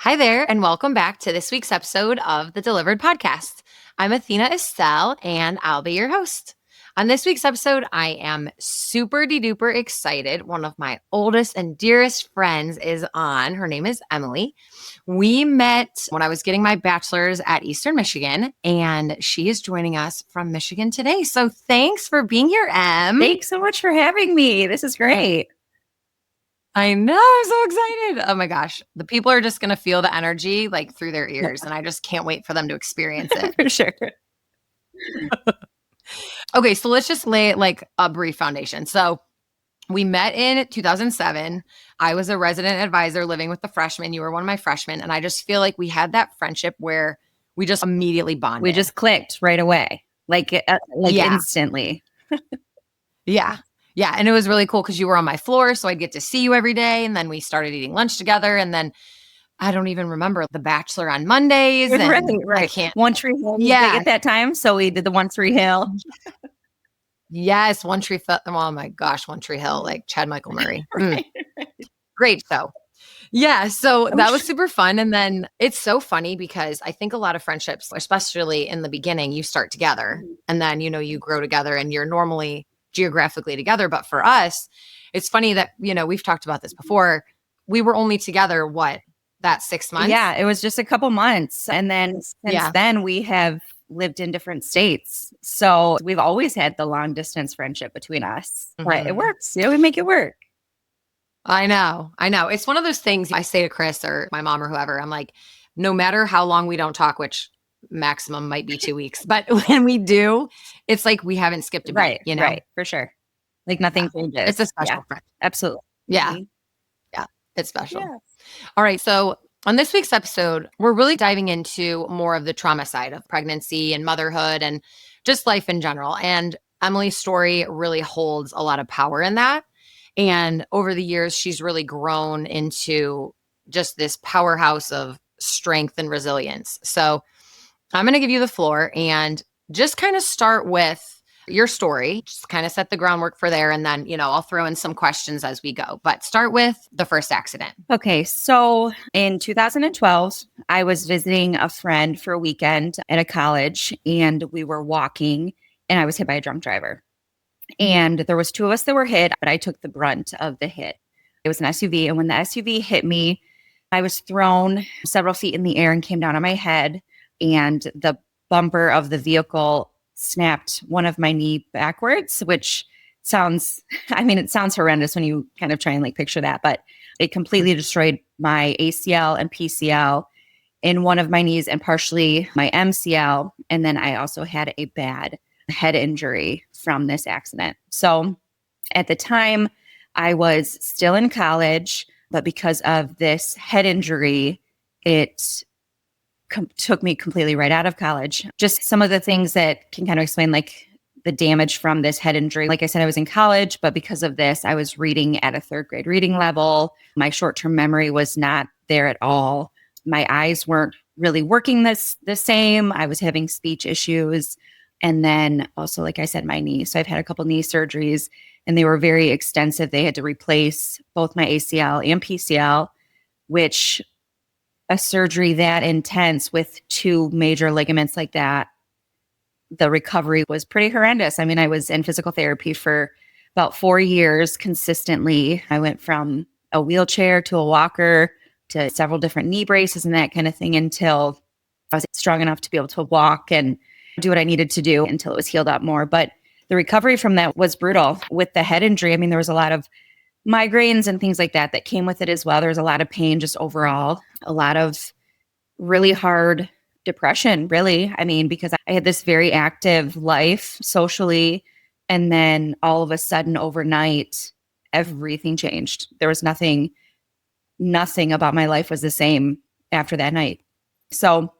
Hi there, and welcome back to this week's episode of the Delivered Podcast. I'm Athena Estelle, and I'll be your host. On this week's episode, I am super duper excited. One of my oldest and dearest friends is on. Her name is Emilie. We met when I was getting my bachelor's at Eastern Michigan, and she is joining us from Michigan today. So thanks for being here, Em. Thanks so much for having me. This is great. I know. I'm so excited. Oh my gosh. The people are just going to feel the energy like through their ears. And I just can't wait for them to experience it. For sure. Okay. So let's just lay like a brief foundation. So we met in 2007. I was a resident advisor living with the freshmen. You were one of my freshmen. And I just feel like we had that friendship where we just immediately bonded. We just clicked right away. Like instantly. Yeah. Yeah. And it was really cool because you were on my floor. So I'd get to see you every day. And then we started eating lunch together. And then I don't even remember The Bachelor on Mondays. And right. I can't. One Tree Hill. Yeah. At that time. So we did the One Tree Hill. Yes. One Tree Hill. Oh my gosh. One Tree Hill. Like Chad Michael Murray. Right. Great show. Yeah. So that was super fun. And then it's so funny because I think a lot of friendships, especially in the beginning, you start together and then, you grow together and you're normally geographically together. But for us, it's funny that, we've talked about this before. We were only together, that 6 months? Yeah, it was just a couple months. And then since then we have lived in different states. So we've always had the long distance friendship between us. Mm-hmm. But it works. We make it work. I know. It's one of those things I say to Chris or my mom or whoever, I'm like, no matter how long we don't talk, which maximum might be 2 weeks, but when we do, it's like we haven't skipped a beat, Right, for sure. Like nothing changes. It's a special friend. Absolutely. Yeah. Yeah, it's special. Yeah. All right. So on this week's episode, we're really diving into more of the trauma side of pregnancy and motherhood and just life in general. And Emilie's story really holds a lot of power in that. And over the years, she's really grown into just this powerhouse of strength and resilience. So I'm going to give you the floor and just kind of start with your story, just kind of set the groundwork for there. And then, I'll throw in some questions as we go, but start with the first accident. Okay. So in 2012, I was visiting a friend for a weekend at a college and we were walking and I was hit by a drunk driver. And there was two of us that were hit, but I took the brunt of the hit. It was an SUV. And when the SUV hit me, I was thrown several feet in the air and came down on my head. And the bumper of the vehicle snapped one of my knee backwards, which sounds horrendous when you kind of try and picture that, but it completely destroyed my ACL and PCL in one of my knees and partially my MCL. And then I also had a bad head injury from this accident. So at the time I was still in college, but because of this head injury, it took me completely right out of college. Just some of the things that can kind of explain the damage from this head injury. Like I said, I was in college, but because of this, I was reading at a third grade reading level. My short-term memory was not there at all. My eyes weren't really working the same. I was having speech issues. And then also, like I said, my knee. So I've had a couple knee surgeries and they were very extensive. They had to replace both my ACL and PCL, which a surgery that intense with two major ligaments like that, the recovery was pretty horrendous. I mean, I was in physical therapy for about 4 years consistently. I went from a wheelchair to a walker to several different knee braces and that kind of thing until I was strong enough to be able to walk and do what I needed to do until it was healed up more. But the recovery from that was brutal. With the head injury, I mean, there was a lot of migraines and things like that came with it as well. There was a lot of pain just overall, a lot of really hard depression, really. I mean, because I had this very active life socially, and then all of a sudden overnight, everything changed. There was nothing about my life was the same after that night. So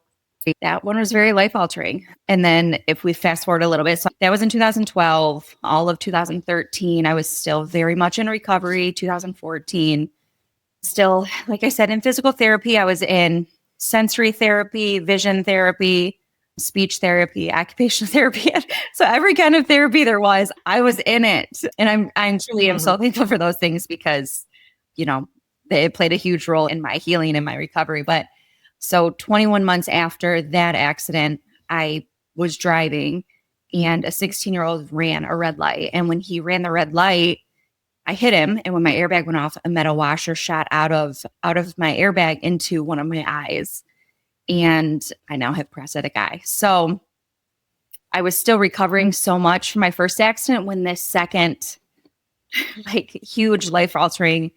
that one was very life altering. And then if we fast forward a little bit, so that was in 2012, all of 2013, I was still very much in recovery. 2014, still, like I said, in physical therapy. I was in sensory therapy, vision therapy, speech therapy, occupational therapy. So every kind of therapy there was, I was in it. And I'm truly am so thankful for those things because, they played a huge role in my healing and my recovery. But So 21 months after that accident, I was driving and a 16-year-old ran a red light. And when he ran the red light, I hit him. And when my airbag went off, a metal washer shot out of my airbag into one of my eyes. And I now have prosthetic eye. So I was still recovering so much from my first accident when this second, like, huge life altering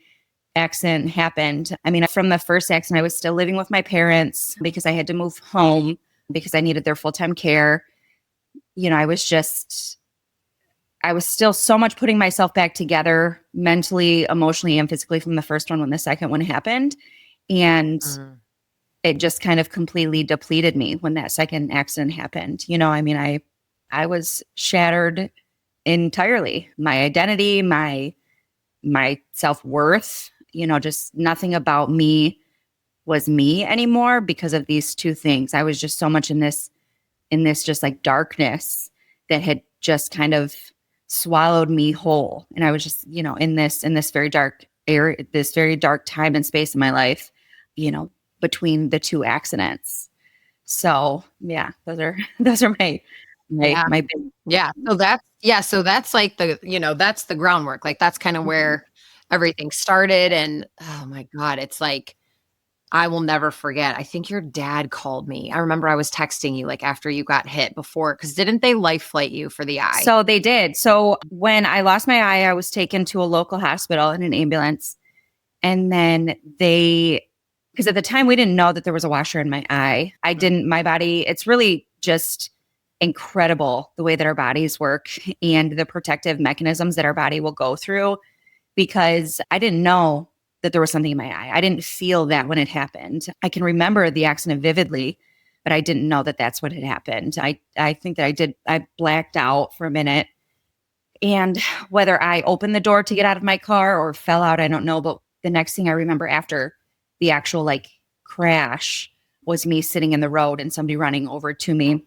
accident happened. I mean, from the first accident, I was still living with my parents because I had to move home because I needed their full-time care. I was still so much putting myself back together mentally, emotionally, and physically from the first one when the second one happened. And it just kind of completely depleted me when that second accident happened. I mean, I was shattered entirely. My identity, my self-worth, just nothing about me was me anymore because of these two things. I was just so much in this just like darkness that had just kind of swallowed me whole. And I was just, in this very dark area, this very dark time and space in my life, between the two accidents. So yeah, those are my big. Yeah. So that's like that's the groundwork. Like that's kind of where everything started. And oh my God, it's like, I will never forget. I think your dad called me. I remember I was texting you like after you got hit before, because didn't they life flight you for the eye? So they did. So when I lost my eye, I was taken to a local hospital in an ambulance. And then because at the time we didn't know that there was a washer in my eye. My body, it's really just incredible the way that our bodies work and the protective mechanisms that our body will go through, because I didn't know that there was something in my eye. I didn't feel that when it happened. I can remember the accident vividly, but I didn't know that that's what had happened. I think that I blacked out for a minute. And whether I opened the door to get out of my car or fell out, I don't know. But the next thing I remember after the actual crash was me sitting in the road and somebody running over to me.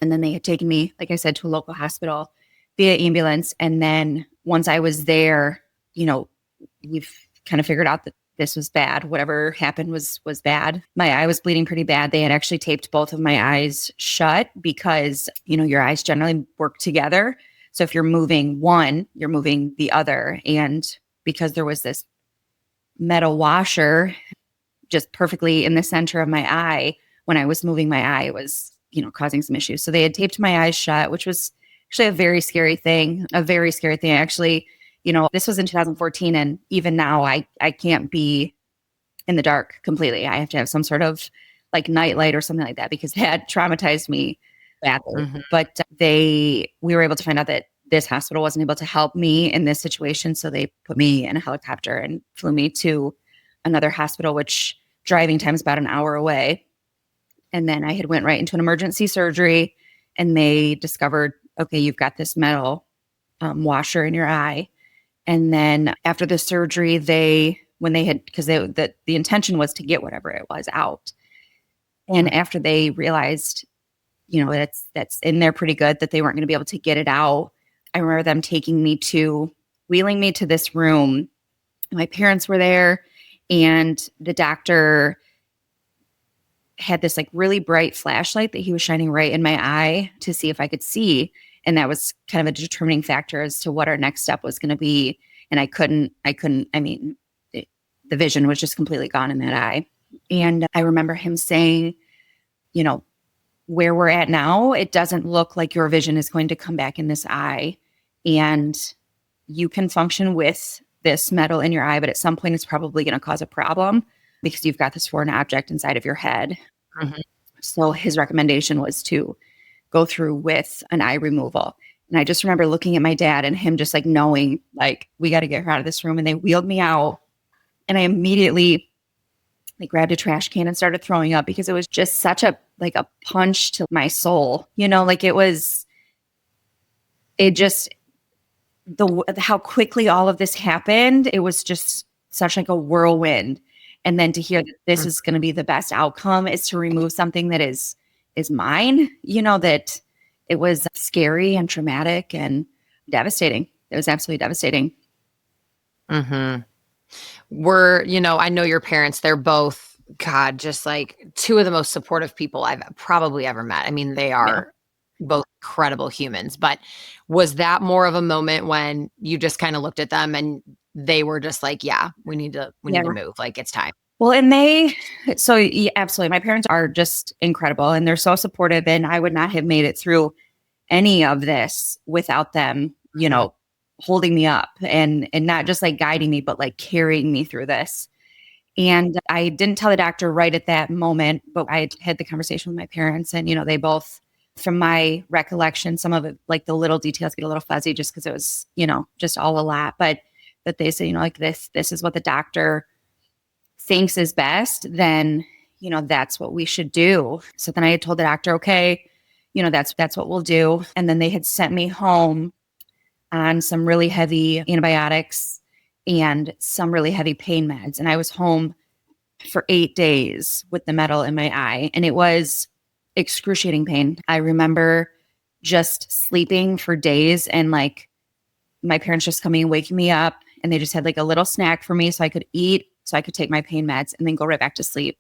And then they had taken me, like I said, to a local hospital via ambulance. And then once I was there, we've kind of figured out that this was bad. Whatever happened was bad. My eye was bleeding pretty bad. They had actually taped both of my eyes shut because, your eyes generally work together. So if you're moving one, you're moving the other. And because there was this metal washer just perfectly in the center of my eye, when I was moving my eye, it was, causing some issues. So they had taped my eyes shut, which was actually a very scary thing. Actually, this was in 2014. And even now I can't be in the dark completely. I have to have some sort of night light or something like that, because that traumatized me badly. But we were able to find out that this hospital wasn't able to help me in this situation. So they put me in a helicopter and flew me to another hospital, which driving time is about an hour away. And then I had went right into an emergency surgery, and they discovered, okay, you've got this metal washer in your eye. And then after the surgery, because the intention was to get whatever it was out. And after they realized, that's in there pretty good, that they weren't going to be able to get it out, I remember them wheeling me to this room. My parents were there, and the doctor had this really bright flashlight that he was shining right in my eye to see if I could see. And that was kind of a determining factor as to what our next step was going to be. And the vision was just completely gone in that eye. And I remember him saying, where we're at now, it doesn't look like your vision is going to come back in this eye. And you can function with this metal in your eye, but at some point it's probably going to cause a problem because you've got this foreign object inside of your head. So his recommendation was to go through with an eye removal. And I just remember looking at my dad and him just knowing, we got to get her out of this room. And they wheeled me out, and I immediately grabbed a trash can and started throwing up, because it was just such a punch to my soul. How quickly all of this happened, it was just such a whirlwind. And then to hear that this is going to be the best outcome is to remove something that is mine, that it was scary and traumatic and devastating. It was absolutely devastating. I know your parents, they're both God, just like two of the most supportive people I've probably ever met. I mean, they Yeah. are both incredible humans, but was that more of a moment when you just kind of looked at them and they were just like, yeah, we Yeah. need to move. Like it's time. Well, so yeah, absolutely. My parents are just incredible and they're so supportive. And I would not have made it through any of this without them, Mhm. holding me up and not just like guiding me, but like carrying me through this. And I didn't tell the doctor right at that moment, but I had the conversation with my parents and, they both, from my recollection, some of it, like the little details get a little fuzzy just because it was, just all a lot, but that they say, like this is what the doctor thinks is best, then, that's what we should do. So then I had told the doctor, okay, that's what we'll do. And then they had sent me home on some really heavy antibiotics and some really heavy pain meds. And I was home for 8 days with the metal in my eye. And it was excruciating pain. I remember just sleeping for days and like my parents just coming and waking me up and they just had like a little snack for me so I could eat, so I could take my pain meds and then go right back to sleep.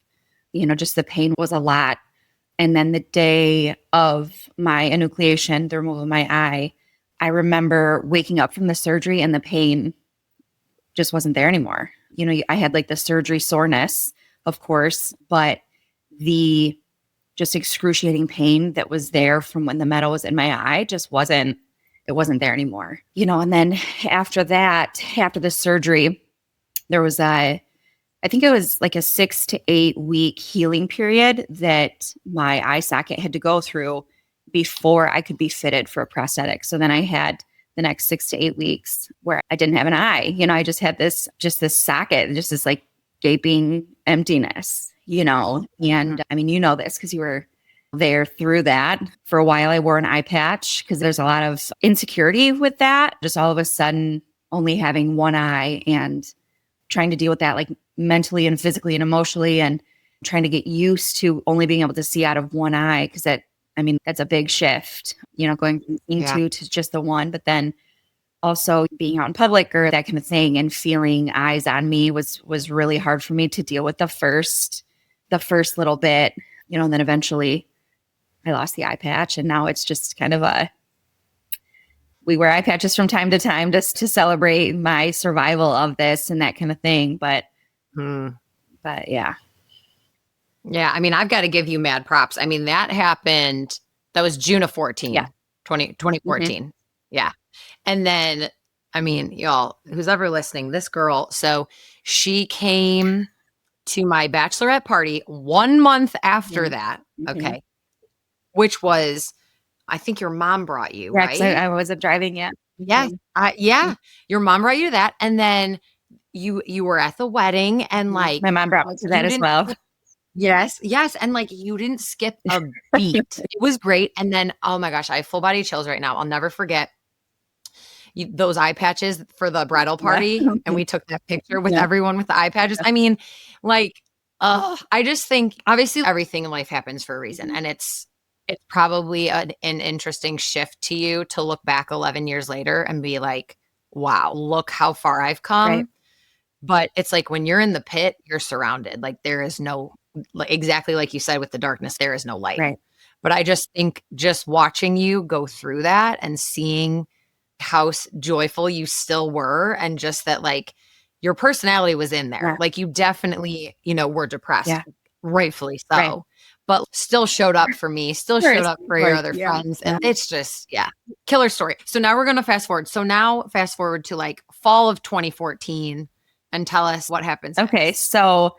Just the pain was a lot. And then the day of my enucleation, the removal of my eye, I remember waking up from the surgery and the pain just wasn't there anymore. I had like the surgery soreness, of course, but the just excruciating pain that was there from when the metal was in my eye just wasn't, it wasn't there anymore. And then after that, after the surgery, there was I think it was like a 6 to 8 week healing period that my eye socket had to go through before I could be fitted for a prosthetic. So then I had the next 6 to 8 weeks where I didn't have an eye. I just had this socket, just this like gaping emptiness, and I mean, this because you were there through that. For a while, I wore an eye patch because there's a lot of insecurity with that. Just all of a sudden, only having one eye and trying to deal with that, like mentally and physically and emotionally, and trying to get used to only being able to see out of one eye. Cause that's a big shift, going from seeing two to just the one, but then also being out in public or that kind of thing and feeling eyes on me was really hard for me to deal with the first little bit, and then eventually I lost the eye patch and now it's just kind of we wear eye patches from time to time just to celebrate my survival of this and that kind of thing. But yeah. Yeah. I mean, I've got to give you mad props. I mean, that happened, that was June of 14, Yeah. 2014. Mm-hmm. Yeah. And then, I mean, y'all, who's ever listening, this girl, so she came to my bachelorette party 1 month after that. Okay. Which was, I think your mom brought you, right? I wasn't driving yet. Yes. Yeah. Your mom brought you to that. And then you were at the wedding and like my mom brought me to that as well. Yes. And like you didn't skip a beat. It was great. And then, oh my gosh, I have full body chills right now. I'll never forget those eye patches for the bridal party. And we took that picture with everyone with the eye patches. I mean, like, I just think obviously everything in life happens for a reason. And it's probably an interesting shift to you to look back 11 years later and be like, wow, look how far I've come. Right. But it's like when you're in the pit, you're surrounded. Like there is no, exactly like you said with the darkness, there is no light. Right. But I just think just watching you go through that and seeing how joyful you still were and just that like your personality was in there. Yeah. Like you definitely, were depressed, rightfully so. Right. But still showed up for me, still showed up for your other friends. And it's just, killer story. So now we're going to fast forward. So now fast forward to like fall of 2014 and tell us what happens. Okay. Next. So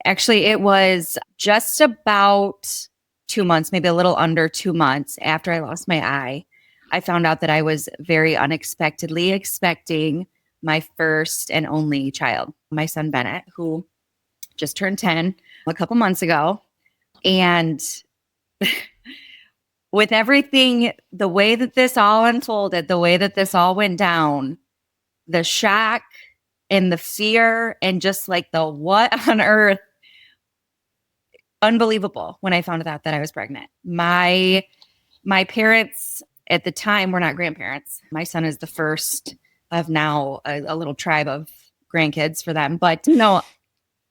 actually it was just about 2 months, maybe a little under 2 months after I lost my eye. I found out that I was very unexpectedly expecting my first and only child, my son Bennett, who just turned 10 a couple months ago. And with everything, the way that this all unfolded, the way that this all went down, the shock and the fear and just like the what on earth, unbelievable when I found out that I was pregnant. My parents at the time were not grandparents. My son is the first of now a little tribe of grandkids for them. But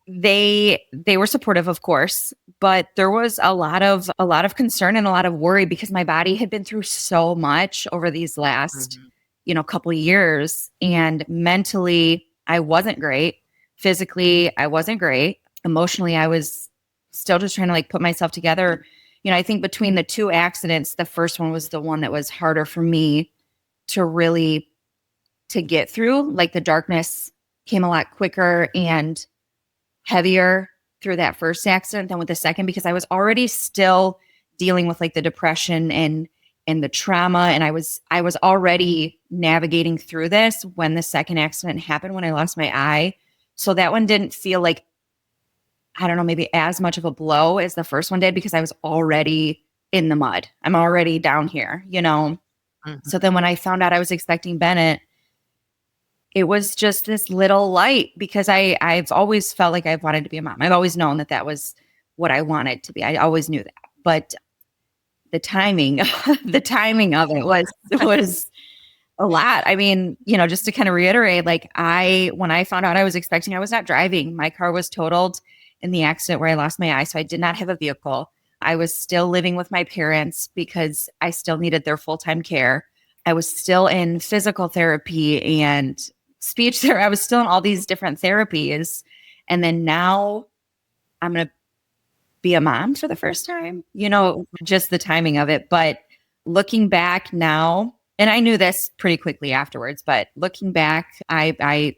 They were supportive, of course, but there was a lot of concern and a lot of worry because my body had been through so much over these last, Mhm. couple of years, and mentally I wasn't great. Physically, I wasn't great. Emotionally, I was still just trying to like put myself together. I think between the two accidents, the first one was the one that was harder for me to really to get through. Like the darkness came a lot quicker and heavier through that first accident than with the second because I was already still dealing with like the depression and the trauma, and I was already navigating through this when the second accident happened when I lost my eye. So that one didn't feel like, I don't know, maybe as much of a blow as the first one did because I was already in the mud. I'm already down here. Mhm. So then when I found out I was expecting Bennett, it was just this little light because I've always felt like I've wanted to be a mom. I've always known that that was what I wanted to be. I always knew that. But the timing, the timing of it was a lot. I mean, just to kind of reiterate, like when I found out I was expecting, I was not driving. My car was totaled in the accident where I lost my eye. So I did not have a vehicle. I was still living with my parents because I still needed their full-time care. I was still in physical therapy and speech therapy. I was still in all these different therapies. And then now I'm going to be a mom for the first time, just the timing of it. But looking back now, and I knew this pretty quickly afterwards, but looking back, I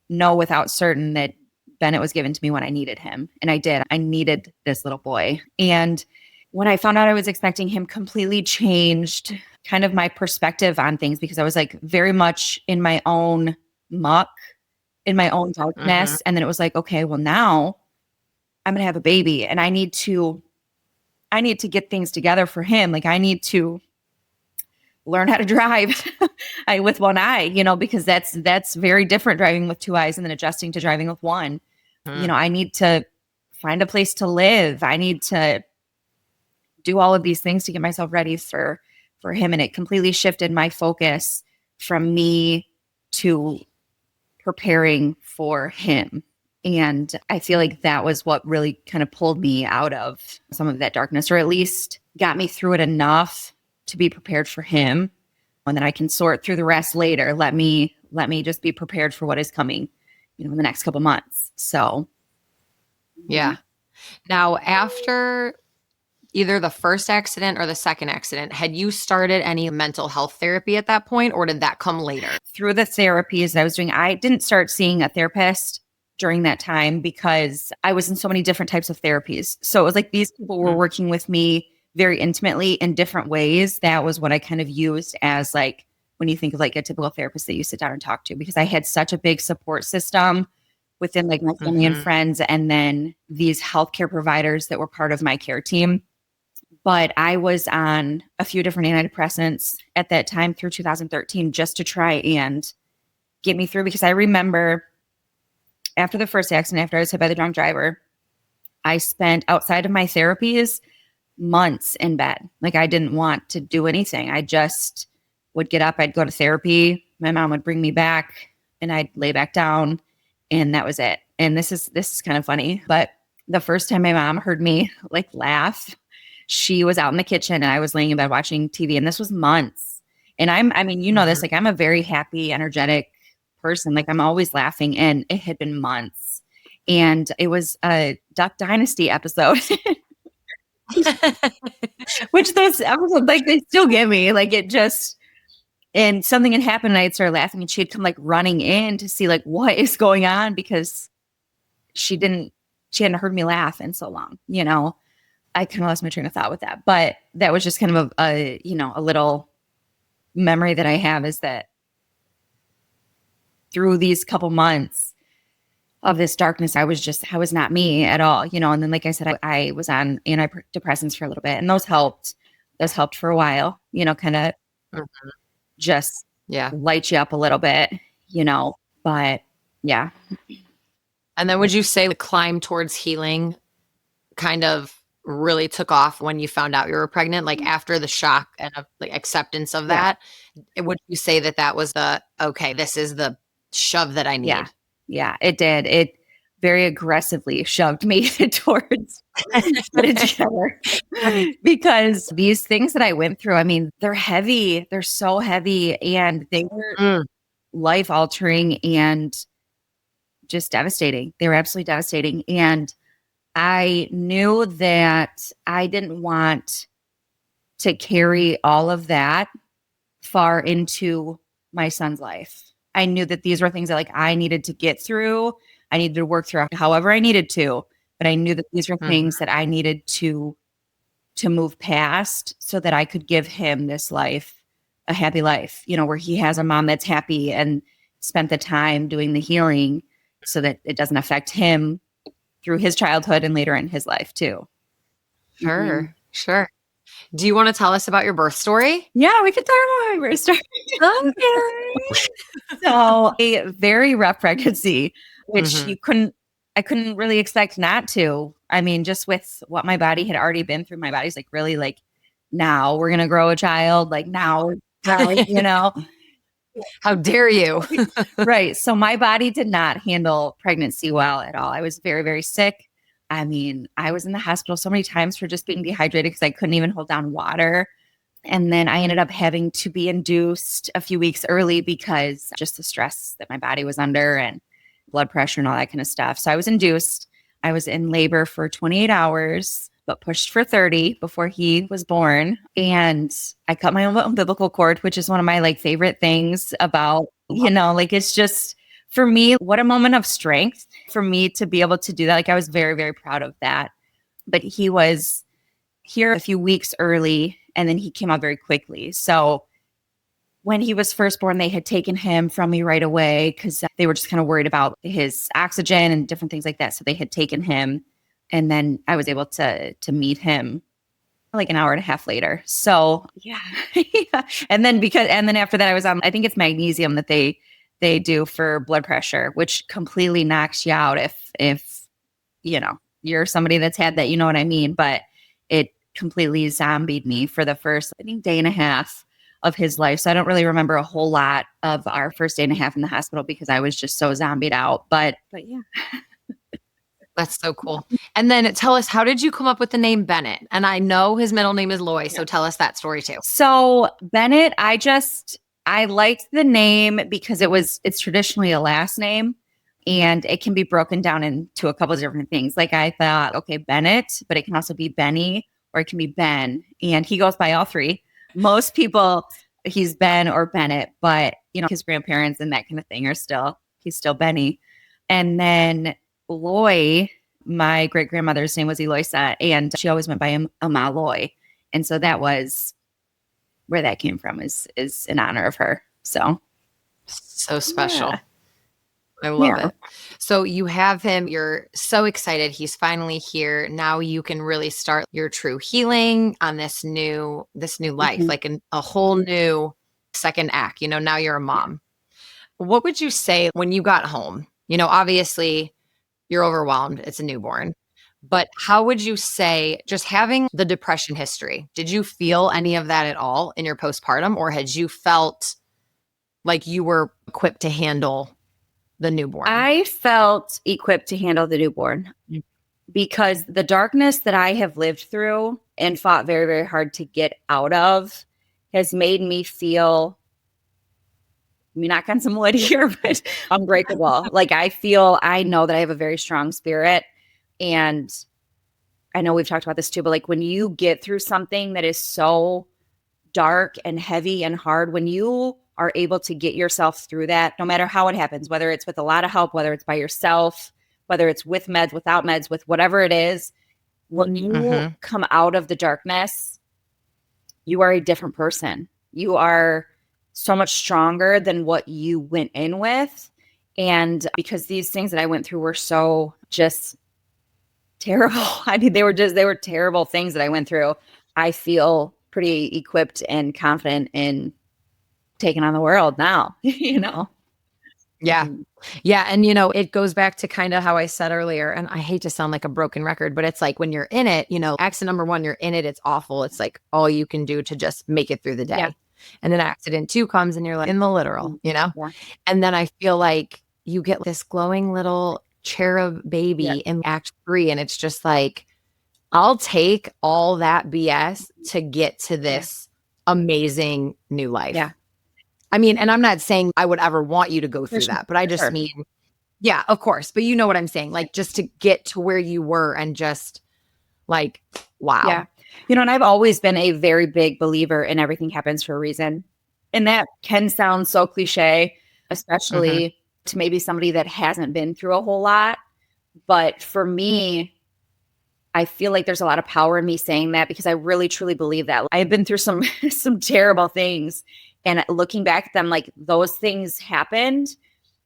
know without certain that Bennett was given to me when I needed him. And I did. I needed this little boy. And when I found out I was expecting him, completely changed kind of my perspective on things because I was like very much in my own muck, in my own Mhm. darkness. And then it was like, okay, well, now I'm going to have a baby and I need to get things together for him. Like I need to learn how to drive with one eye, because that's very different driving with two eyes and then adjusting to driving with one. Mhm. I need to find a place to live. I need to do all of these things to get myself ready for him, and it completely shifted my focus from me to preparing for him. And I feel like that was what really kind of pulled me out of some of that darkness, or at least got me through it enough to be prepared for him. And then I can sort through the rest later. Let me just be prepared for what is coming, in the next couple months. So Yeah. Now, after either the first accident or the second accident, had you started any mental health therapy at that point, or did that come later? through the therapies that I was doing, I didn't start seeing a therapist during that time because I was in so many different types of therapies. So it was like these people were Mm. working with me very intimately in different ways. That was what I kind of used as like when you think of like a typical therapist that you sit down and talk to, because I had such a big support system within like my family and Mhm. friends, and then these healthcare providers that were part of my care team. But I was on a few different antidepressants at that time through 2013 just to try and get me through, because I remember after the first accident, after I was hit by the drunk driver, I spent outside of my therapies months in bed. Like I didn't want to do anything. I just would get up, I'd go to therapy. My mom would bring me back and I'd lay back down, and that was it. And this is kind of funny, but the first time my mom heard me like laugh, she was out in the kitchen and I was laying in bed watching TV, and this was months. And I mean, this, Mhm. like I'm a very happy, energetic person. Like I'm always laughing, and it had been months. And it was a Duck Dynasty episode, which those episodes, like they still get me. Like it just, and something had happened and I'd started laughing, and she'd come like running in to see like what is going on because she didn't, she hadn't heard me laugh in so long. I kind of lost my train of thought with that, but that was just kind of a little memory that I have, is that through these couple months of this darkness, I was not me at all. And then, like I said, I was on antidepressants for a little bit, and those helped for a while, kind of Mhm. just Yeah. light you up a little bit. But yeah, And then would you say the climb towards healing kind of really took off when you found out you were pregnant? Like after the shock and of like acceptance of yeah, that, would you say that that was the, okay, this is the shove that I yeah, need? yeah, it did. very aggressively shoved me towards put it together because these things that I went through, I mean, they're heavy. They're so heavy and they were Mm, life altering and just devastating. They were absolutely devastating. And I knew that I didn't want to carry all of that far into my son's life. I knew that these were things that like I needed to get through. I needed to work through however I needed to, but I knew that these were mhm. things that I needed to move past so that I could give him this life, a happy life, where he has a mom that's happy and spent the time doing the healing so that it doesn't affect him through his childhood and later in his life too. Mhm. Sure, sure. Do you wanna tell us about your birth story? Yeah, we could talk about my birth story. Okay. So a very rough pregnancy, which Mhm. I couldn't really expect not to. I mean, just with what my body had already been through, my body's like, really like, now we're going to grow a child. Like now. How dare you? Right. So my body did not handle pregnancy well at all. I was very, very sick. I mean, I was in the hospital so many times for just being dehydrated because I couldn't even hold down water. And then I ended up having to be induced a few weeks early because just the stress that my body was under and blood pressure and all that kind of stuff. So I was induced. I was in labor for 28 hours, but pushed for 30 before he was born. And I cut my own umbilical cord, which is one of my like favorite things about, like it's just for me, what a moment of strength for me to be able to do that. Like I was very, very proud of that. But he was here a few weeks early and then he came out very quickly. So when he was first born, they had taken him from me right away because they were just kind of worried about his oxygen and different things like that. So they had taken him, and then I was able to meet him like an hour and a half later. So yeah, yeah. And then after that, I was on. I think it's magnesium that they do for blood pressure, which completely knocks you out if you're somebody that's had that. You know what I mean? But it completely zombied me for the first, I think, day and a half of his life. So I don't really remember a whole lot of our first day and a half in the hospital because I was just so zombied out. But yeah. That's so cool. And then tell us, how did you come up with the name Bennett? And I know his middle name is Loy, so tell us that story too. So Bennett, I liked the name because it's traditionally a last name and it can be broken down into a couple of different things. Like I thought, okay, Bennett, but it can also be Benny or it can be Ben. And he goes by all three. Most people he's Ben or Bennett, but his grandparents and that kind of thing he's still Benny. And then Loy, my great grandmother's name was Eloisa, and she always went by Loy. And so that was where that came from is in honor of her. So So special. yeah. I love it. So you have him, you're so excited. He's finally here. Now you can really start your true healing on this new life, Mhm. like a whole new second act. Now you're a mom. What would you say when you got home? Obviously you're overwhelmed. It's a newborn. But how would you say, just having the depression history, did you feel any of that at all in your postpartum, or had you felt like you were equipped to handle the newborn? I felt equipped to handle the newborn because the darkness that I have lived through and fought very, very hard to get out of has made me feel, I mean, knock on some wood here, but unbreakable. Like I know that I have a very strong spirit. And I know we've talked about this too, but like when you get through something that is so dark and heavy and hard, when you are able to get yourself through that, no matter how it happens, whether it's with a lot of help, whether it's by yourself, whether it's with meds, without meds, with whatever it is, when you come out of the darkness, you are a different person. You are so much stronger than what you went in with. And because these things that I went through were so just terrible. I mean, they were terrible things that I went through. I feel pretty equipped and confident in taking on the world now, Yeah. Mhm. Yeah. And, it goes back to kind of how I said earlier, and I hate to sound like a broken record, but it's like when you're in it, accident number one, you're in it, it's awful. It's like all you can do to just make it through the day. Yeah. And then accident two comes and you're like in the literal, Yeah. And then I feel like you get this glowing little cherub baby in act 3. And it's just like, I'll take all that BS to get to this amazing new life. Yeah. I mean, and I'm not saying I would ever want you to go through that, but I just mean, yeah, of course. But you know what I'm saying? Like, just to get to where you were and just like, wow. Yeah. You know, and I've always been a very big believer in everything happens for a reason. And that can sound so cliche, especially to maybe somebody that hasn't been through a whole lot. But for me, I feel like there's a lot of power in me saying that because I really truly believe that. I've been through some terrible things, and looking back at them, like those things happened.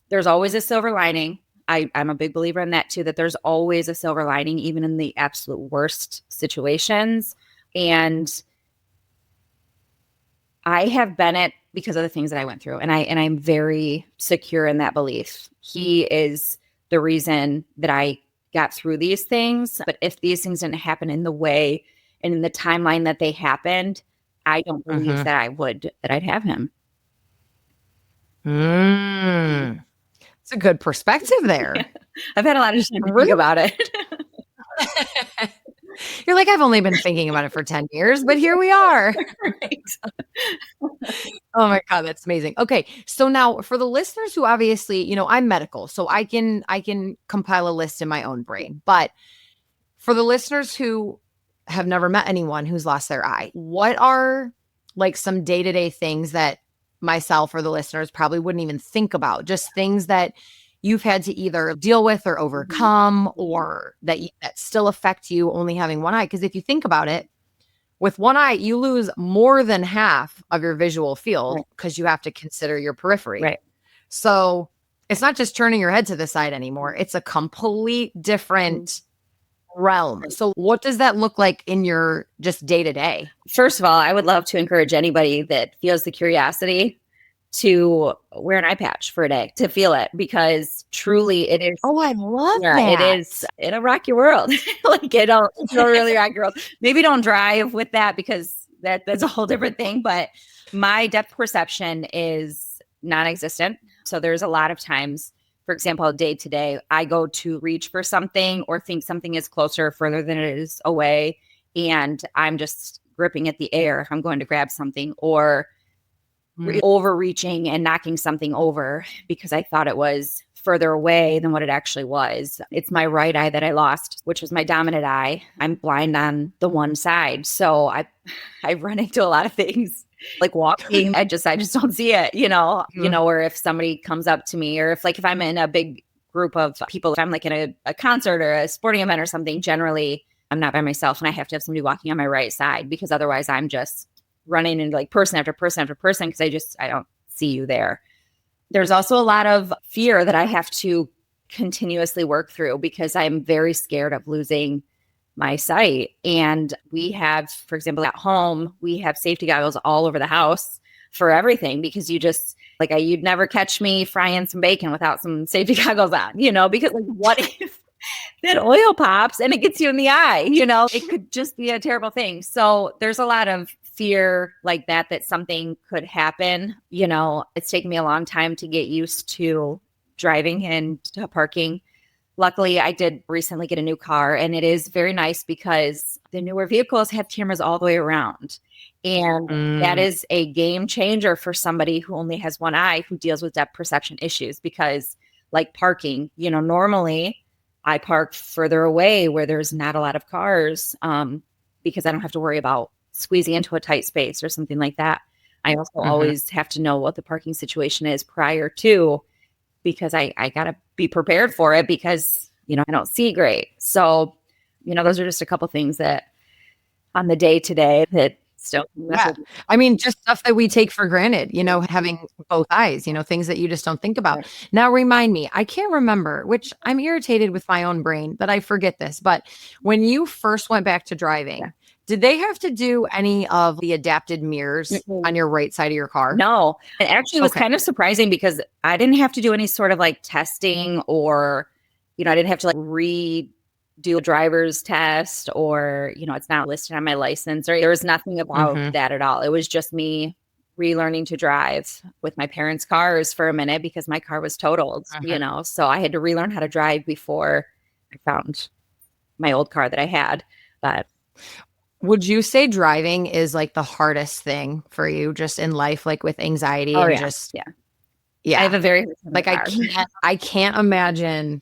There's always a silver lining. I'm a big believer in that too, that there's always a silver lining, even in the absolute worst situations. And I have been it because of the things that I went through. And I'm very secure in that belief. He is the reason that I got through these things. But if these things didn't happen in the way and in the timeline that they happened, I don't believe that I'd have him. It's a good perspective there. Yeah. I've had a lot of time to think about it. You're like, I've only been thinking about it for 10 years, but here we are. Right. Oh my God, that's amazing. Okay. So now for the listeners who obviously, you know, I'm medical, so I can compile a list in my own brain. But for the listeners who have never met anyone who's lost their eye, what are like some day-to-day things that myself or the listeners probably wouldn't even think about? Just things that you've had to either deal with or overcome, or that still affect you only having one eye. Because if you think about it, with one eye, you lose more than half of your visual field because you have to consider your periphery. Right. So it's not just turning your head to the side anymore. It's a complete different realm. So what does that look like in your just day to day? First of all, I would love to encourage anybody that feels the curiosity to wear an eye patch for a day, to feel it, because truly it is. Oh, I love that. It is. It'll rock your world. Like it'll really rock your world. Maybe don't drive with that because that's a whole different thing. But my depth perception is non-existent. So there's a lot of times, for example, day to day, I go to reach for something or think something is closer or further than it is away. And I'm just gripping at the air. I'm going to grab something, or overreaching and knocking something over because I thought it was further away than what it actually was. It's my right eye that I lost, which was my dominant eye. I'm blind on the one side. So I run into a lot of things like walking. I just don't see it, you know, or if somebody comes up to me, or if I'm in a big group of people, if I'm like in a concert or a sporting event or something, generally I'm not by myself and I have to have somebody walking on my right side, because otherwise I'm just running into like person after person after person because I don't see you there. There's also a lot of fear that I have to continuously work through because I'm very scared of losing my sight. And we have, for example, at home, we have safety goggles all over the house for everything, because you'd never catch me frying some bacon without some safety goggles on, you know, because like, what if that oil pops and it gets you in the eye, you know, it could just be a terrible thing. So there's a lot of fear like that something could happen. You know, it's taken me a long time to get used to driving and to parking. Luckily, I did recently get a new car, and it is very nice because the newer vehicles have cameras all the way around. And that is a game changer for somebody who only has one eye, who deals with depth perception issues, because like parking, you know, normally I park further away where there's not a lot of cars, because I don't have to worry about squeezing into a tight space or something like that. I also always have to know what the parking situation is prior to, because I got to be prepared for it, because, you know, I don't see great. So, you know, those are just a couple things that on the day to day that still. Yeah. I mean, just stuff that we take for granted, you know, having both eyes, you know, things that you just don't think about. Right. Now, remind me, I can't remember, which I'm irritated with my own brain that I forget this, but when you first went back to driving, did they have to do any of the adapted mirrors on your right side of your car? No. It actually was kind of surprising, because I didn't have to do any sort of like testing, or, you know, I didn't have to like do a driver's test, or, you know, it's not listed on my license, or there was nothing about that at all. It was just me relearning to drive with my parents' cars for a minute because my car was totaled, so I had to relearn how to drive before I found my old car that I had. But would you say driving is like the hardest thing for you just in life, like with anxiety and just, I have a very like I can't imagine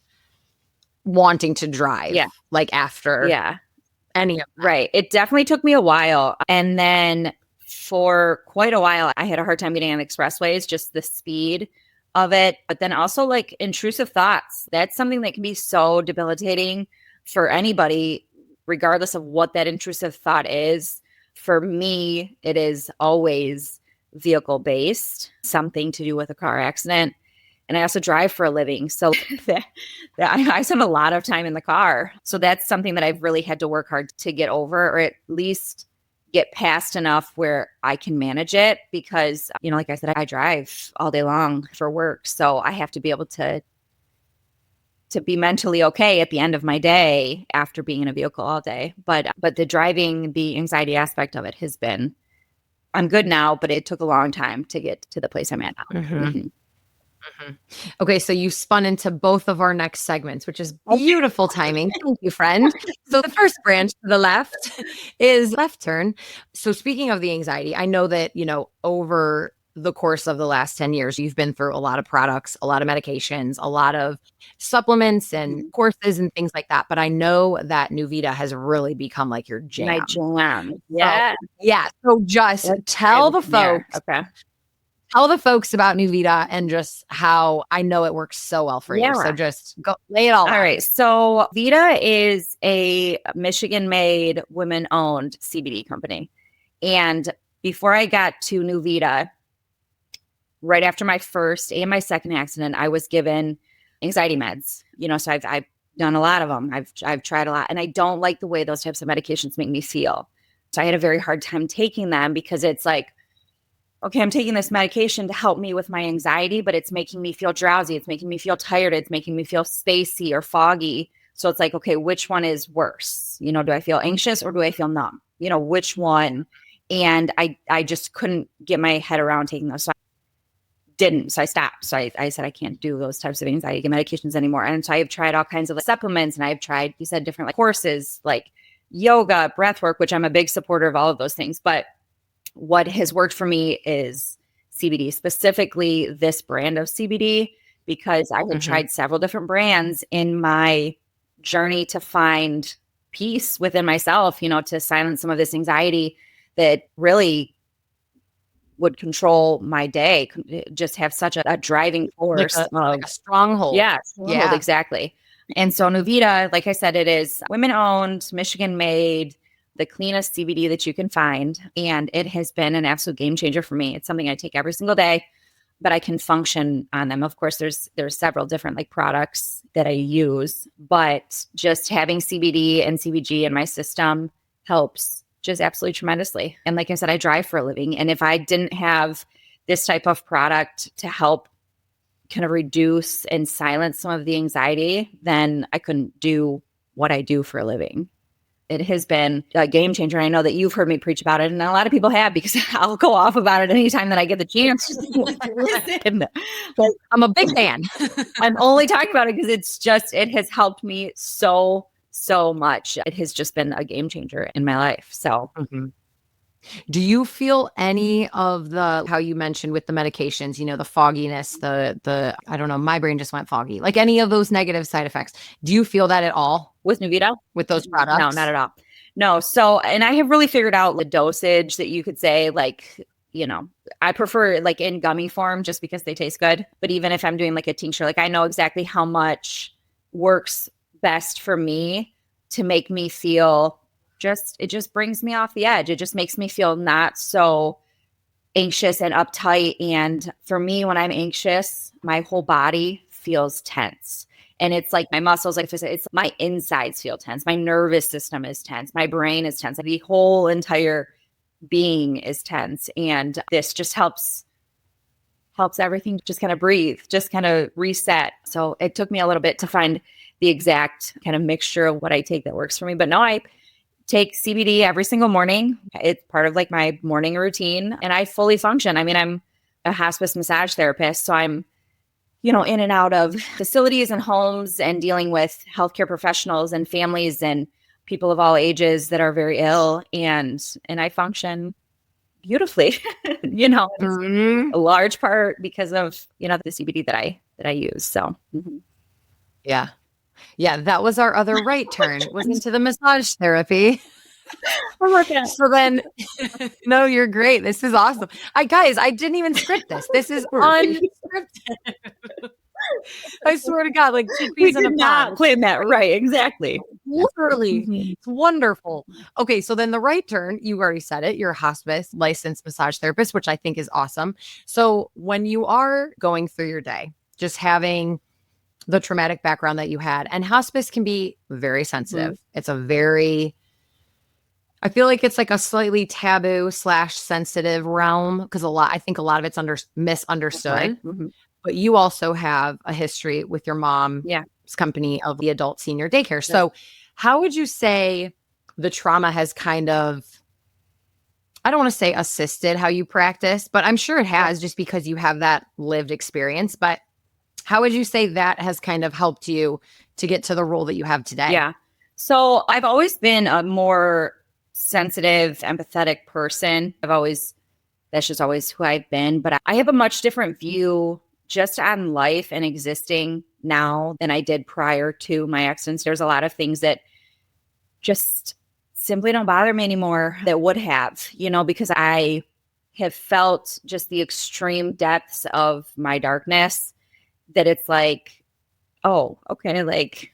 wanting to drive like after any of that. Right. It definitely took me a while. And then for quite a while, I had a hard time getting on expressways, just the speed of it. But then also like intrusive thoughts. That's something that can be so debilitating for anybody, regardless of what that intrusive thought is. For me, it is always vehicle based, something to do with a car accident. And I also drive for a living. So I spend a lot of time in the car. So that's something that I've really had to work hard to get over, or at least get past enough where I can manage it. Because, like I said, I drive all day long for work. So I have to be able to be mentally okay at the end of my day after being in a vehicle all day. But the driving, the anxiety aspect of it has been, I'm good now, but it took a long time to get to the place I'm at now. Mm-hmm. Mm-hmm. Okay, so you spun into both of our next segments, which is beautiful timing. Thank you, friend. So the first branch to the left is left turn. So speaking of the anxiety, I know that, over the course of the last 10 years, you've been through a lot of products, a lot of medications, a lot of supplements and courses and things like that. But I know that Nuvita has really become like your jam. My jam. Yeah. So just tell the folks. Okay. Tell the folks about Nuvita and just how I know it works so well for you. So just go lay it all out. All right. So Vita is a Michigan-made, women-owned CBD company. And before I got to Nuvita, right after my first and my second accident, I was given anxiety meds. So I've done a lot of them. I've tried a lot, and I don't like the way those types of medications make me feel. So I had a very hard time taking them because it's like, okay, I'm taking this medication to help me with my anxiety, but it's making me feel drowsy. It's making me feel tired. It's making me feel spacey or foggy. So it's like, okay, which one is worse? Do I feel anxious or do I feel numb? Which one? And I just couldn't get my head around taking those. So I didn't. So I stopped. So I said, I can't do those types of anxiety medications anymore. And so I've tried all kinds of supplements, and I've tried, you said, different courses like yoga, breath work, which I'm a big supporter of all of those things. But what has worked for me is CBD, specifically this brand of CBD, because I had tried several different brands in my journey to find peace within myself, to silence some of this anxiety that really would control my day, just have such a driving force. Like a stronghold. Yeah, stronghold, exactly. And so Nuvita, like I said, it is women-owned, Michigan-made, the cleanest CBD that you can find. And it has been an absolute game changer for me. It's something I take every single day, but I can function on them. Of course, there's several different products that I use, but just having CBD and CBG in my system helps just absolutely tremendously. And like I said, I drive for a living. And if I didn't have this type of product to help kind of reduce and silence some of the anxiety, then I couldn't do what I do for a living. It has been a game changer. I know that you've heard me preach about it, and a lot of people have, because I'll go off about it anytime that I get the chance. But I'm a big fan. I'm only talking about it because it has helped me so much. It has just been a game changer in my life. So do you feel any of how you mentioned with the medications, the fogginess, the I don't know, my brain just went foggy, like any of those negative side effects? Do you feel that at all with Nuvita, with those products? No, not at all. No. So, and I have really figured out the dosage that you could say, I prefer in gummy form just because they taste good. But even if I'm doing a tincture, I know exactly how much works best for me to make me feel it just brings me off the edge. It just makes me feel not so anxious and uptight. And for me, when I'm anxious, my whole body feels tense. And it's like my muscles, it's my insides feel tense. My nervous system is tense. My brain is tense. The whole entire being is tense. And this just helps everything just kind of breathe, just kind of reset. So it took me a little bit to find the exact kind of mixture of what I take that works for me. But no, take CBD every single morning. It's part of like my morning routine and I fully function. I mean, I'm a hospice massage therapist, so I'm, in and out of facilities and homes and dealing with healthcare professionals and families and people of all ages that are very ill. And I function beautifully, Mhm. a large part because of, the CBD that I use. So, Yeah. Yeah, that was our other right turn, was into the massage therapy. I love that. So then no, you're great. This is awesome. I didn't even script this. This is unscripted. I swear to God, like We chickpeas in a did pod. not plan that. Right. Exactly. Literally. Mhm. It's wonderful. Okay, so then the right turn, you already said it, you're a hospice licensed massage therapist, which I think is awesome. So when you are going through your day, just having the traumatic background that you had, and hospice can be very sensitive. It's a very, I feel like it's like a slightly taboo / sensitive realm because I think a lot of it's misunderstood. Right. Mhm. But you also have a history with your mom's Yeah. company of the adult senior daycare. So, how would you say the trauma has kind of, I don't want to say assisted how you practice, but I'm sure it has just because you have that lived experience. But how would you say that has kind of helped you to get to the role that you have today? Yeah. So I've always been a more sensitive, empathetic person. That's just always who I've been. But I have a much different view just on life and existing now than I did prior to my accidents. There's a lot of things that just simply don't bother me anymore that would have, because I have felt just the extreme depths of my darkness that it's like, oh, okay, like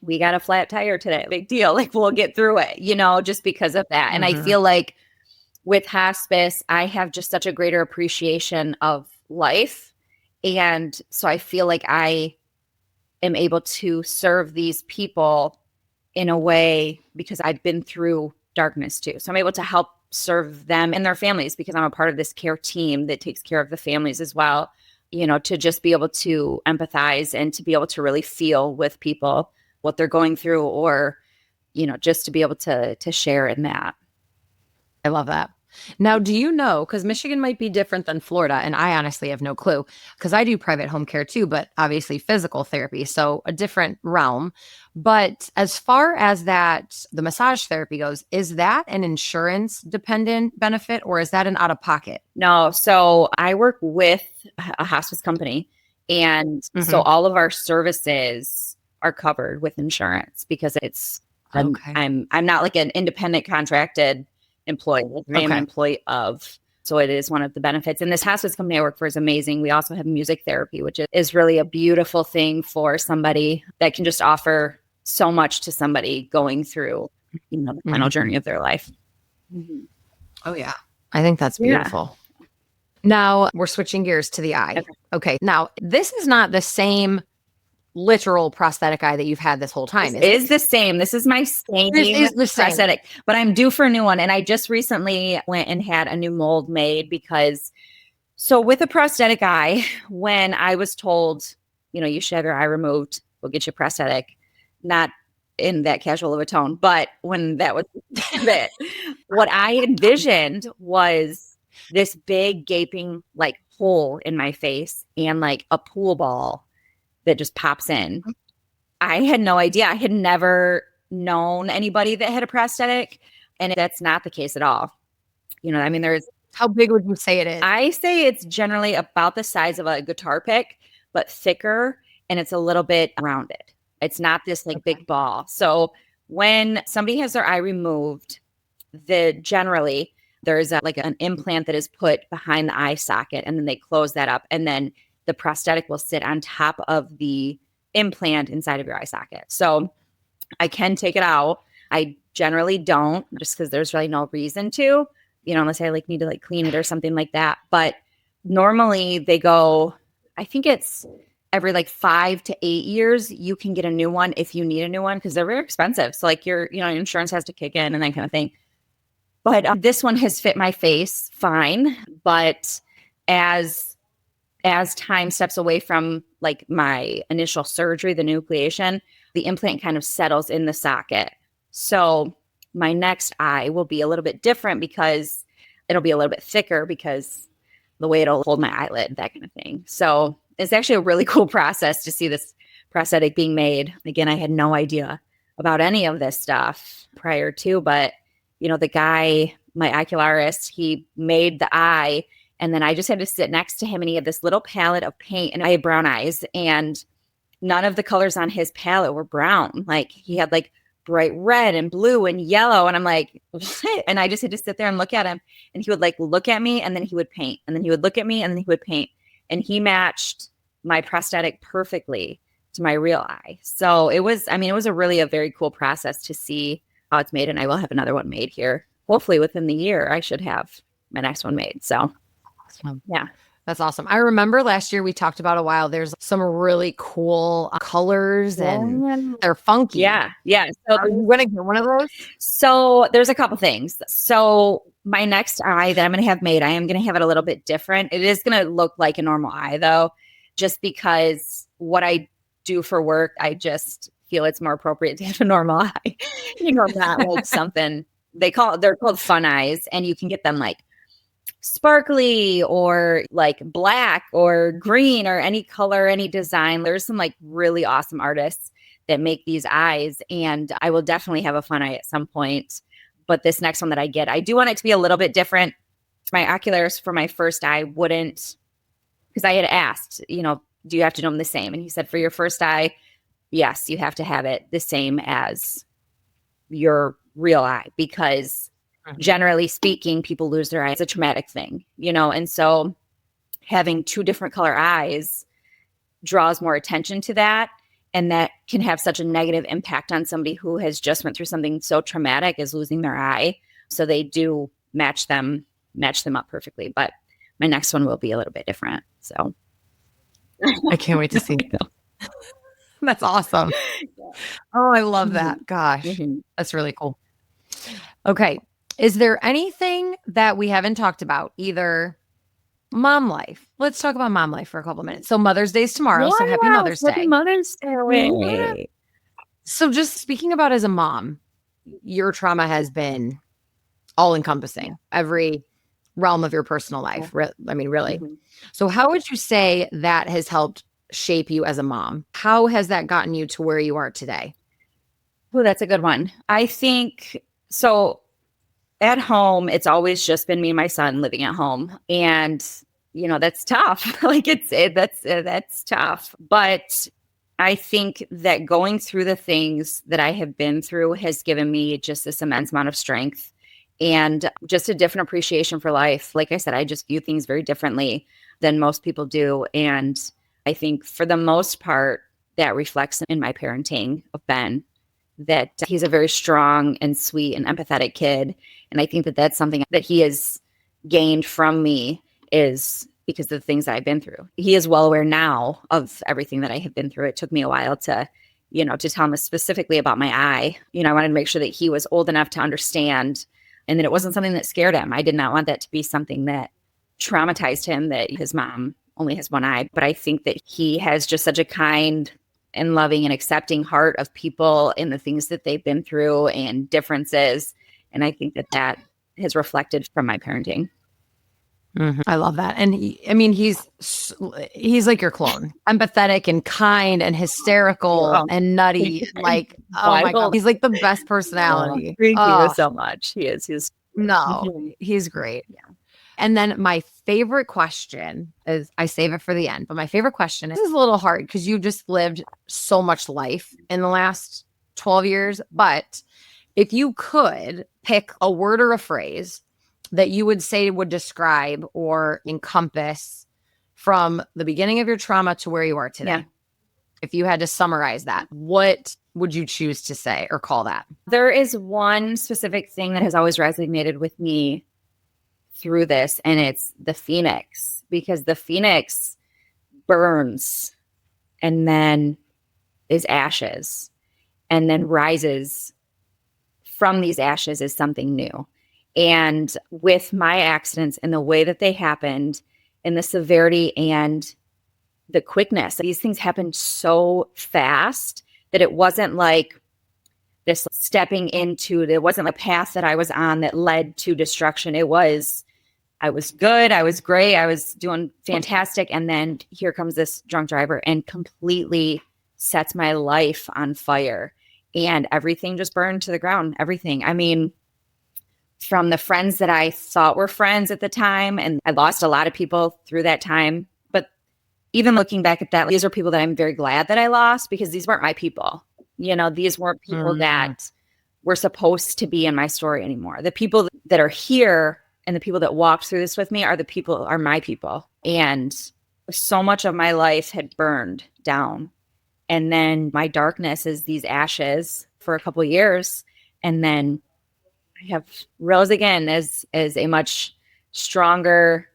we got a flat tire today. Big deal. Like we'll get through it, just because of that. And I Mhm. feel like with hospice, I have just such a greater appreciation of life. And so I feel like I am able to serve these people in a way because I've been through darkness too. So I'm able to help serve them and their families because I'm a part of this care team that takes care of the families as well, to just be able to empathize and to be able to really feel with people what they're going through or, just to be able to share in that. I love that. Now, do you know, because Michigan might be different than Florida, and I honestly have no clue, because I do private home care too, but obviously physical therapy, so a different realm. But as far as that, the massage therapy goes, is that an insurance dependent benefit or is that an out of pocket? No, so I work with a hospice company, and so Hmm. all of our services are covered with insurance because it's Okay. I'm not like an independent contracted employee. I am an Okay. employee of. So it is one of the benefits. And this hospice company I work for is amazing. We also have music therapy, which is really a beautiful thing for somebody that can just offer so much to somebody going through, the final Hmm. journey of their life. Mhm. Oh, yeah. I think that's Yeah. beautiful. Now we're switching gears to the eye. Okay. Okay. Now, this is not the same literal prosthetic eye that you've had this whole This time, is it? is the same. This is my This same is the same. prosthetic, but I'm due for a new one. And I just recently went and had a new mold made because, so with a prosthetic eye, when I was told, you should have your eye removed, we'll get you a prosthetic, not in that casual of a tone, but when that was it, what I envisioned was this big gaping like hole in my face and like a pool ball that just pops in. I had no idea. I had never known anybody that had a prosthetic, and that's not the case at all. I mean, How big would you say it is? I say it's generally about the size of a guitar pick, but thicker, and it's a little bit rounded. It's not this like Okay. big ball. So when somebody has their eye removed, generally there's like an implant that is put behind the eye socket, and then they close that up, and then the prosthetic will sit on top of the implant inside of your eye socket. So I can take it out. I generally don't just because there's really no reason to, unless I like need to like clean it or something like that. But normally they go, I think it's every like 5 to 8 years, you can get a new one if you need a new one because they're very expensive. So like your insurance has to kick in and that kind of thing. But this one has fit my face fine. But as time steps away from like my initial surgery, the enucleation, the implant kind of settles in the socket. So my next eye will be a little bit different because it'll be a little bit thicker because the way it'll hold my eyelid, that kind of thing. So it's actually a really cool process to see this prosthetic being made. Again, I had no idea about any of this stuff prior to, but the guy, my ocularist, he made the eye, and then I just had to sit next to him, and he had this little palette of paint, and I had brown eyes, and none of the colors on his palette were brown. Like he had like bright red and blue and yellow. And I'm like, what? And I just had to sit there and look at him, and he would like look at me, and then he would paint, and then he would look at me, and then he would paint. And he matched my prosthetic perfectly to my real eye. So it was a very cool process to see how it's made. And I will have another one made here. Hopefully within the year, I should have my next one made. So awesome. Yeah. That's awesome. I remember last year we talked about a while. There's some really cool colors and they're funky. Yeah. So are you going to get one of those? So there's a couple things. So my next eye that I'm going to have made, I am going to have it a little bit different. It is going to look like a normal eye though, just because what I do for work, I just feel it's more appropriate to have a normal eye. Not like something they're called fun eyes, and you can get them like sparkly or like black or green or any color, any design. There's some like really awesome artists that make these eyes, and I will definitely have a fun eye at some point. But this next one that I get, I do want it to be a little bit different. My oculars for my first eye wouldn't, because I had asked, do you have to do them the same? And he said, for your first eye, yes, you have to have it the same as your real eye, because generally speaking, people lose their eye. It's a traumatic thing, and so having two different color eyes draws more attention to that. And that can have such a negative impact on somebody who has just went through something so traumatic as losing their eye. So they do match them up perfectly. But my next one will be a little bit different. So I can't wait to see it. That's awesome. Oh, I love that. Gosh, that's really cool. Okay. Is there anything that we haven't talked about? Either mom life. Let's talk about mom life for a couple of minutes. So Mother's Day is tomorrow. So happy Mother's Day. Happy Mother's Day. So just speaking about as a mom, your trauma has been all encompassing, every realm of your personal life. I mean, really. So how would you say that has helped shape you as a mom? How has that gotten you to where you are today? Oh, that's a good one. I think so. At home, it's always just been me and my son living at home. And, that's tough. That's tough. But I think that going through the things that I have been through has given me just this immense amount of strength and just a different appreciation for life. Like I said, I just view things very differently than most people do. And I think for the most part, that reflects in my parenting of Ben, that he's a very strong and sweet and empathetic kid. And I think that that's something that he has gained from me, is because of the things that I've been through. He is well aware now of everything that I have been through. It took me a while to tell him specifically about my eye. I wanted to make sure that he was old enough to understand, and that it wasn't something that scared him. I did not want that to be something that traumatized him, that his mom only has one eye. But I think that he has just such a kind and loving and accepting heart of people and the things that they've been through and differences. And I think that has reflected from my parenting. I love that. And he's like your clone, empathetic and kind and hysterical and nutty. Like, oh my God, he's like the best personality. Thank you so much. He's great. Yeah. And then my favorite question is, I save it for the end, but my favorite question is, this is a little hard because you just lived so much life in the last 12 years. But if you could pick a word or a phrase that you would say would describe or encompass from the beginning of your trauma to where you are today, if you had to summarize that, what would you choose to say or call that? There is one specific thing that has always resonated with me through this, and it's the phoenix, because the phoenix burns and then is ashes and then rises from these ashes as something new. And with my accidents and the way that they happened and the severity and the quickness, these things happened so fast that it wasn't like this stepping into, it wasn't a path that I was on that led to destruction. It was, I was good. I was great. I was doing fantastic. And then here comes this drunk driver and completely sets my life on fire. And everything just burned to the ground. Everything. I mean, from the friends that I thought were friends at the time, and I lost a lot of people through that time. But even looking back at that, these are people that I'm very glad that I lost, because these weren't my people. You know, these weren't people that were supposed to be in my story anymore. The people that are here and the people that walked through this with me are my people. And so much of my life had burned down. And then my darkness is these ashes for a couple of years. And then I have rose again as a much stronger,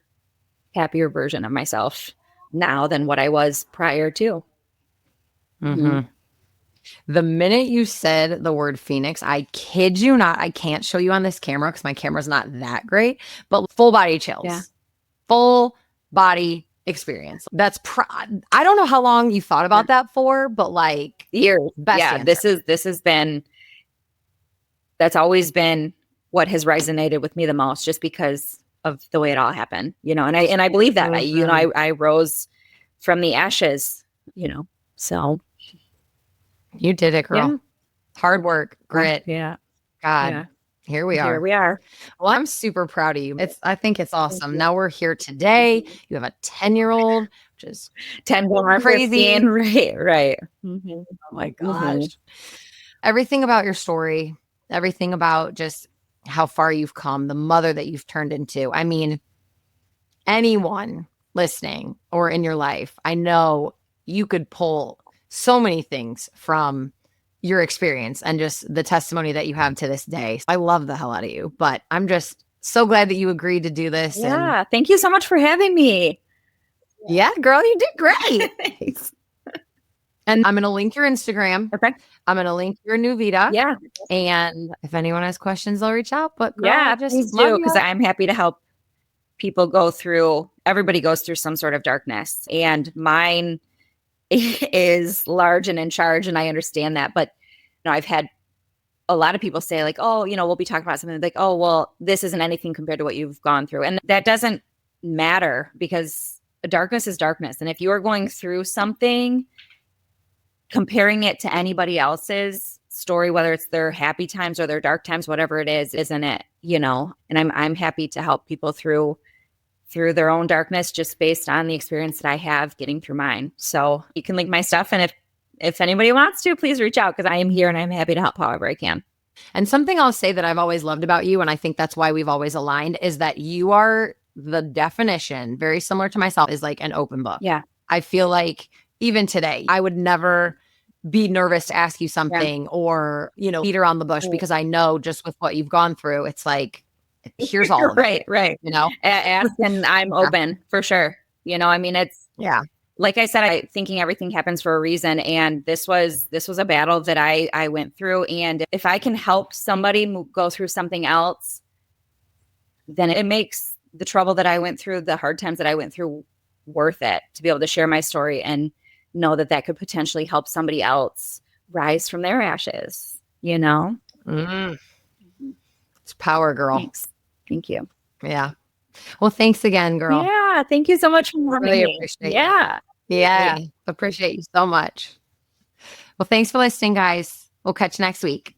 happier version of myself now than what I was prior to. The minute you said the word Phoenix, I kid you not, I can't show you on this camera because my camera's not that great, but full body chills. Yeah. Full body experience. I don't know how long you thought about that for, but like years. Best yeah, answer. That's always been what has resonated with me the most, just because of the way it all happened, you know. And I believe that, I rose from the ashes, you know. So you did it, girl. Yeah. Hard work, grit. Yeah. God. Yeah. Here we are. Here we are. Well, I'm super proud of you. I think it's awesome. Now we're here today. You have a 10-year-old, which is 10 more crazy. 15. Right. Mm-hmm. Oh my gosh. Everything about your story, everything about just how far you've come, the mother that you've turned into. I mean, anyone listening or in your life, I know you could pull so many things from your experience and just the testimony that you have to this day. I love the hell out of you, but I'm just so glad that you agreed to do this. Yeah. Thank you so much for having me. Yeah, girl, you did great. Thanks. And I'm going to link your Instagram. Okay. I'm going to link your new Vita. Yeah. And if anyone has questions, they'll reach out. But girl, yeah, I just please do, because I'm happy to help people everybody goes through some sort of darkness. And mine is large and in charge, and I understand that. But you know, I've had a lot of people say like, oh, you know, we'll be talking about something like, oh, well, this isn't anything compared to what you've gone through. And that doesn't matter, because darkness is darkness. And if you are going through something, comparing it to anybody else's story, whether it's their happy times or their dark times, whatever it is, isn't it? You know, and I'm happy to help people through their own darkness, just based on the experience that I have getting through mine. So you can link my stuff. And if anybody wants to, please reach out, because I am here and I'm happy to help however I can. And something I'll say that I've always loved about you, and I think that's why we've always aligned, is that you are the definition, very similar to myself, is like an open book. Yeah. I feel like even today, I would never be nervous to ask you something or, you know, beat around the bush, because I know just with what you've gone through, it's like, here's all of it. Right. You know, ask and I'm open for sure. You know, I mean, it's, yeah. Like I said, thinking everything happens for a reason. And this was a battle that I went through. And if I can help somebody go through something else, then it makes the trouble that I went through, the hard times that I went through, worth it, to be able to share my story and know that could potentially help somebody else rise from their ashes, you know? It's power, girl. Thanks. Thank you. Yeah. Well, thanks again, girl. Yeah. Thank you so much for having me. Appreciate it. Yeah. Appreciate you so much. Well, thanks for listening, guys. We'll catch you next week.